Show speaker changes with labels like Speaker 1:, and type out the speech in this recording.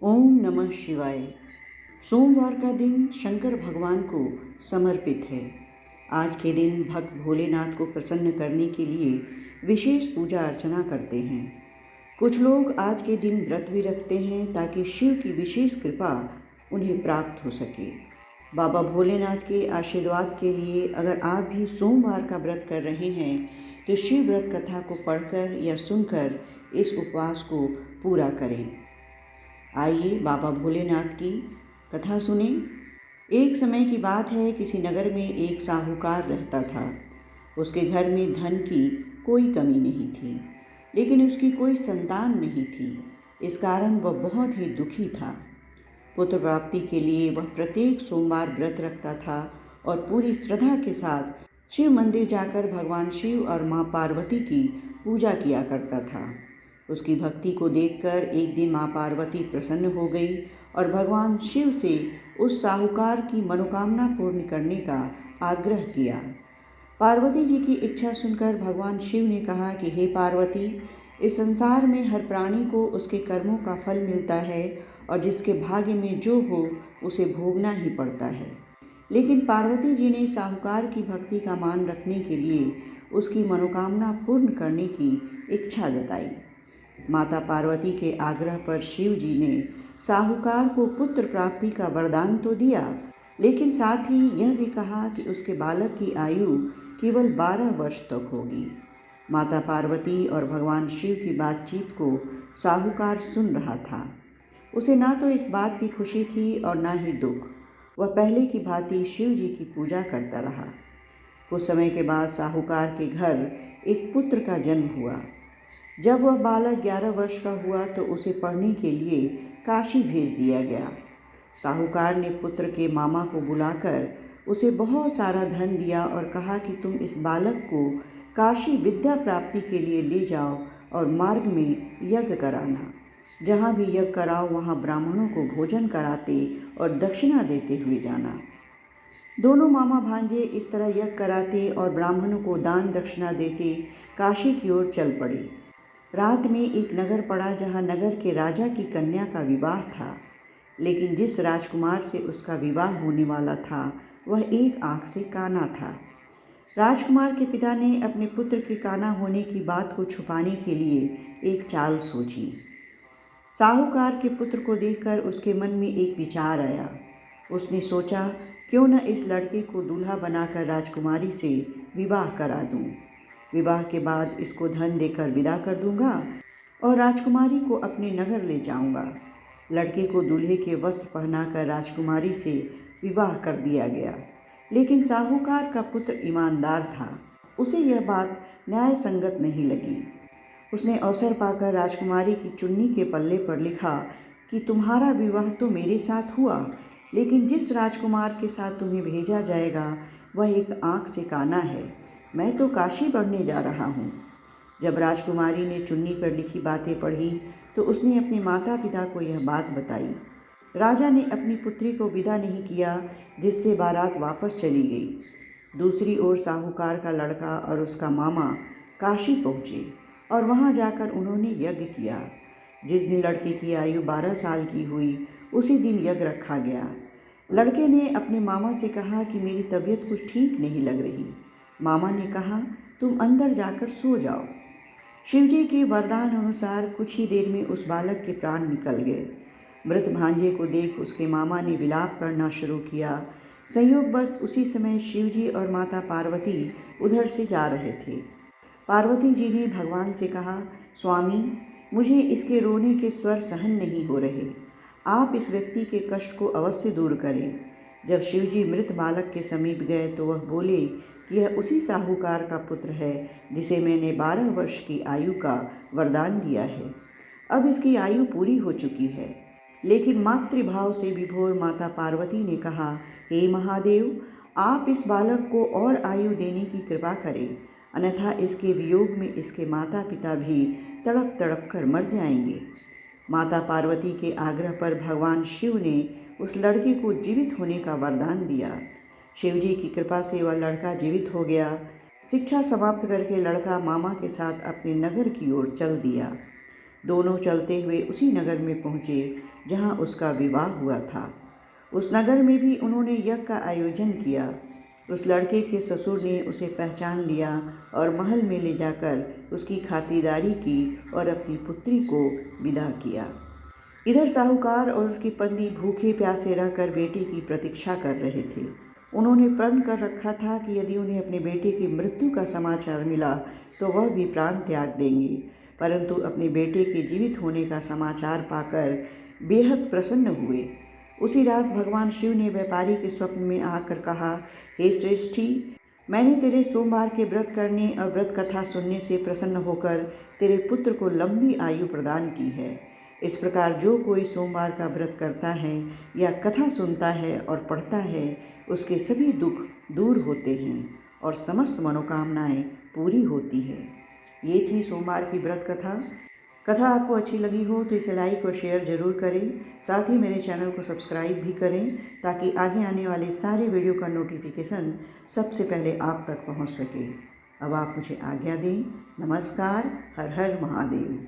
Speaker 1: ओम नमः शिवाय। सोमवार का दिन शंकर भगवान को समर्पित है। आज के दिन भक्त भोलेनाथ को प्रसन्न करने के लिए विशेष पूजा अर्चना करते हैं। कुछ लोग आज के दिन व्रत भी रखते हैं ताकि शिव की विशेष कृपा उन्हें प्राप्त हो सके। बाबा भोलेनाथ के आशीर्वाद के लिए अगर आप भी सोमवार का व्रत कर रहे हैं तो शिव व्रत कथा को पढ़कर या सुनकर इस उपवास को पूरा करें। आइए बाबा भोलेनाथ की कथा सुने। एक समय की बात है, किसी नगर में एक साहूकार रहता था। उसके घर में धन की कोई कमी नहीं थी, लेकिन उसकी कोई संतान नहीं थी। इस कारण वह बहुत ही दुखी था। पुत्र प्राप्ति के लिए वह प्रत्येक सोमवार व्रत रखता था और पूरी श्रद्धा के साथ शिव मंदिर जाकर भगवान शिव और माँ पार्वती की पूजा किया करता था। उसकी भक्ति को देखकर एक दिन माँ पार्वती प्रसन्न हो गई और भगवान शिव से उस साहूकार की मनोकामना पूर्ण करने का आग्रह किया। पार्वती जी की इच्छा सुनकर भगवान शिव ने कहा कि हे पार्वती, इस संसार में हर प्राणी को उसके कर्मों का फल मिलता है और जिसके भाग्य में जो हो उसे भोगना ही पड़ता है। लेकिन पार्वती जी ने साहूकार की भक्ति का मान रखने के लिए उसकी मनोकामना पूर्ण करने की इच्छा जताई। माता पार्वती के आग्रह पर शिव जी ने साहूकार को पुत्र प्राप्ति का वरदान तो दिया, लेकिन साथ ही यह भी कहा कि उसके बालक की आयु केवल 12 वर्ष तक होगी। माता पार्वती और भगवान शिव की बातचीत को साहूकार सुन रहा था। उसे ना तो इस बात की खुशी थी और ना ही दुख। वह पहले की भांति शिव जी की पूजा करता रहा। कुछ समय के बाद साहूकार के घर एक पुत्र का जन्म हुआ। जब वह बालक 11 वर्ष का हुआ तो उसे पढ़ने के लिए काशी भेज दिया गया। साहूकार ने पुत्र के मामा को बुलाकर उसे बहुत सारा धन दिया और कहा कि तुम इस बालक को काशी विद्या प्राप्ति के लिए ले जाओ और मार्ग में यज्ञ कराना। जहाँ भी यज्ञ कराओ वहाँ ब्राह्मणों को भोजन कराते और दक्षिणा देते हुए जाना। दोनों मामा भांजे इस तरह यज्ञ कराते और ब्राह्मणों को दान दक्षिणा देते काशी की ओर चल पड़े। रात में एक नगर पड़ा जहाँ नगर के राजा की कन्या का विवाह था, लेकिन जिस राजकुमार से उसका विवाह होने वाला था वह एक आँख से काना था। राजकुमार के पिता ने अपने पुत्र के काना होने की बात को छुपाने के लिए एक चाल सोची। साहूकार के पुत्र को देखकर उसके मन में एक विचार आया। उसने सोचा, क्यों न इस लड़के को दूल्हा बनाकर राजकुमारी से विवाह करा दूं। विवाह के बाद इसको धन देकर विदा कर दूंगा और राजकुमारी को अपने नगर ले जाऊंगा। लड़के को दूल्हे के वस्त्र पहनाकर राजकुमारी से विवाह कर दिया गया, लेकिन साहूकार का पुत्र ईमानदार था। उसे यह बात न्याय संगत नहीं लगी। उसने अवसर पाकर राजकुमारी की चुन्नी के पल्ले पर लिखा कि तुम्हारा विवाह तो मेरे साथ हुआ, लेकिन जिस राजकुमार के साथ तुम्हें भेजा जाएगा वह एक आँख से काना है। मैं तो काशी बढ़ने जा रहा हूँ। जब राजकुमारी ने चुन्नी पर लिखी बातें पढ़ी तो उसने अपने माता पिता को यह बात बताई। राजा ने अपनी पुत्री को विदा नहीं किया, जिससे बारात वापस चली गई। दूसरी ओर साहूकार का लड़का और उसका मामा काशी पहुँचे और वहाँ जाकर उन्होंने यज्ञ किया। जिस दिन लड़के की आयु 12 साल की हुई उसी दिन यज्ञ रखा गया। लड़के ने अपने मामा से कहा कि मेरी तबीयत कुछ ठीक नहीं लग रही। मामा ने कहा, तुम अंदर जाकर सो जाओ। शिवजी के वरदान अनुसार कुछ ही देर में उस बालक के प्राण निकल गए। मृत भांजे को देख उसके मामा ने विलाप करना शुरू किया। संयोगवश उसी समय शिवजी और माता पार्वती उधर से जा रहे थे। पार्वती जी ने भगवान से कहा, स्वामी, मुझे इसके रोने के स्वर सहन नहीं हो रहे। आप इस व्यक्ति के कष्ट को अवश्य दूर करें। जब शिवजी मृत बालक के समीप गए तो वह बोले कि यह उसी साहूकार का पुत्र है जिसे मैंने 12 वर्ष की आयु का वरदान दिया है। अब इसकी आयु पूरी हो चुकी है। लेकिन मातृभाव से विभोर माता पार्वती ने कहा, हे महादेव, आप इस बालक को और आयु देने की कृपा करें, अन्यथा इसके वियोग में इसके माता पिता भी तड़प तड़प कर मर जाएंगे। माता पार्वती के आग्रह पर भगवान शिव ने उस लड़के को जीवित होने का वरदान दिया। शिवजी की कृपा से वह लड़का जीवित हो गया। शिक्षा समाप्त करके लड़का मामा के साथ अपने नगर की ओर चल दिया। दोनों चलते हुए उसी नगर में पहुँचे जहाँ उसका विवाह हुआ था। उस नगर में भी उन्होंने यज्ञ का आयोजन किया। उस लड़के के ससुर ने उसे पहचान लिया और महल में ले जाकर उसकी खातिरदारी की और अपनी पुत्री को विदा किया। इधर साहूकार और उसकी पत्नी भूखे प्यासे रहकर बेटे की प्रतीक्षा कर रहे थे। उन्होंने प्रण कर रखा था कि यदि उन्हें अपने बेटे की मृत्यु का समाचार मिला तो वह भी प्राण त्याग देंगे, परंतु अपने बेटे के जीवित होने का समाचार पाकर बेहद प्रसन्न हुए। उसी रात भगवान शिव ने व्यापारी के स्वप्न में आकर कहा, हे श्रेष्ठी, मैंने तेरे सोमवार के व्रत करने और व्रत कथा सुनने से प्रसन्न होकर तेरे पुत्र को लंबी आयु प्रदान की है। इस प्रकार जो कोई सोमवार का व्रत करता है या कथा सुनता है और पढ़ता है, उसके सभी दुख दूर होते हैं और समस्त मनोकामनाएं पूरी होती है। ये थी सोमवार की व्रत कथा। कथा आपको अच्छी लगी हो तो इसे लाइक और शेयर ज़रूर करें। साथ ही मेरे चैनल को सब्सक्राइब भी करें ताकि आगे आने वाले सारे वीडियो का नोटिफिकेशन सबसे पहले आप तक पहुंच सके। अब आप मुझे आज्ञा दें। नमस्कार। हर हर महादेव।